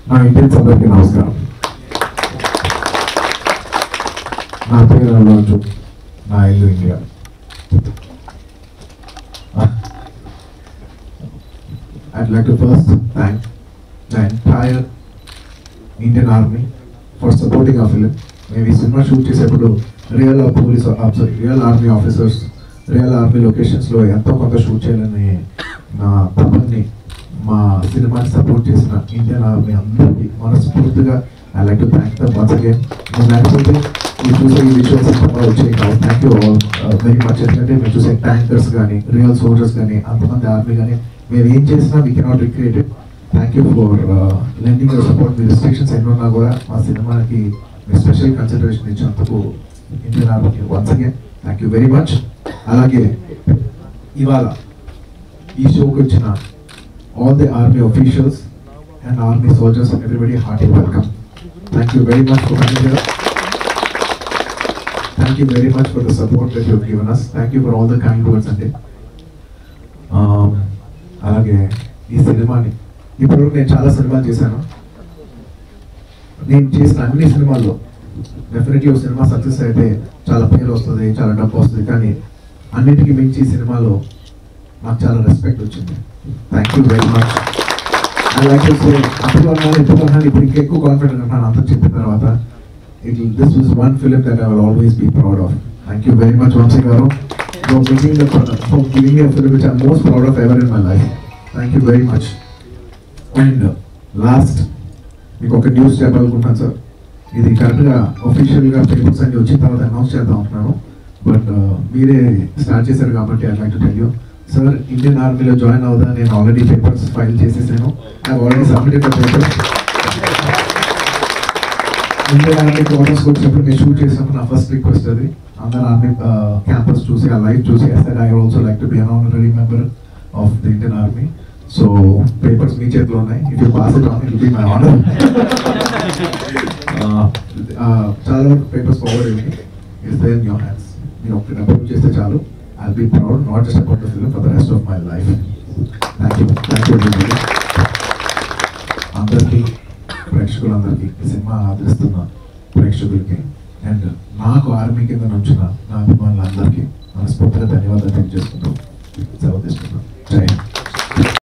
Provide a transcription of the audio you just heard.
నా ఇండియన్స్ అందరికీ నమస్కారం. నా పేరు అల్లు, నా ఇల్లు India. I'd like to first thank the entire Indian Army for supporting our film. మేము ఈ సినిమా షూట్ చేసేప్పుడు real army officers, real army లొకేషన్స్లో ఎంతో కొంత షూట్ చేయాలని నా తపన్ని మా సినిమాని సపోర్ట్ చేసిన ఇండియన్ ఆర్మీ అందరికీ మనస్ఫూర్తిగా I like to thank dum once again. నేను లేకపోతే మీరు చూసే ఈ విజువల్స్ సినిమా వచ్చాయి కాదు. Thank you all very much. ఎందుకంటే మీరు చూసే ట్యాంకర్స్ కానీ, రియల్ సోల్జర్స్ కానీ, అంతమంది ఆర్మీ కానీ మేము ఏం చేసినా we cannot recreate it. Thank you for lending your support. Me restrictions ఎన్ని ఉన్నా కూడా మా సినిమాకి మీరు స్పెషల్ కన్సిడరేషన్ ఇచ్చినందుకు ఇండియన్ ఆర్మీకి once again thank you very much. అలాగే ఇవాళ ఈ షోకి వచ్చిన all the army officials and army soldiers and everybody hearty welcome. Thank you very much for coming here. Thank you very much for the support that you have given us. Thank you for all the kind words and అలాగే ఈ సినిమాని ఇప్పుడు నేను చాలా సినిమాలు చేశాను. నేను చేసిన అన్ని సినిమాల్లో డెఫినెట్లీ ఒక సినిమా సక్సెస్ అయితే చాలా పేరు వస్తుంది, చాలా డబ్బు వస్తుంది. కానీ అన్నిటికీ మించి ఈ సినిమాలో నాకు చాలా రెస్పెక్ట్ వచ్చింది. Thank you very much. అలాగే అప్పుడు అన్నాను ఇప్పుడు ఇంకా ఎక్కువ కాన్ఫిడెంట్ అంటాను అంతా చెప్పిన తర్వాత. This was one film that I will always be proud of. Thank you very much Vamsi గారు for giving me a film which I'm most proud of ever in my life. Thank you very much. And last, మీకు ఒక news చెప్పాలనుకుంటున్నాను sir. ఇది కరెక్ట్గా ఒఫీషియల్గా papers అన్ని వచ్చిన తర్వాత announce చేద్దాం అంటున్నాను. బట్ మీరే స్టార్ట్ చేశారు కాబట్టి I like to tell you sir, Indian ఆర్మీలో జాయిన్ అవుదా నేను ఆల్రెడీ పేపర్స్ ఫైల్ చేసేసాను. I already submitted the papers. Indian army క్వార్టర్స్కి వచ్చినప్పుడు నేను షూట్ చేసినప్పుడు నా ఫస్ట్ రిక్వెస్ట్ అది అందరూ ఆర్మీ క్యాంపస్ చూసి ఆ లైఫ్ చూసి I also like to be an honorary member of the Indian army. So papers మీ చేతిలో ఉన్నాయి. If you pass it on it will be my honour. చాలా వరకు పేపర్స్ ఫార్వర్డ్ అయ్యి it's there in your hands. మీరు ఒకటి approve చేస్తే చాలు. I'll be proud, not just about the film, for the rest of my life. Thank you everybody. అందరికీ ప్రేక్షకులందరికీ ఈ సినిమా ఆదరిస్తున్న ప్రేక్షకులకి అండ్ నాకు ఆర్మీ కింద నుంచిన నా అభిమానులందరికీ మనస్ఫూర్తిగా ధన్యవాదాలు తెలియజేసుకుంటూ సెలవు తీసుకుంటాను. జై హింద్.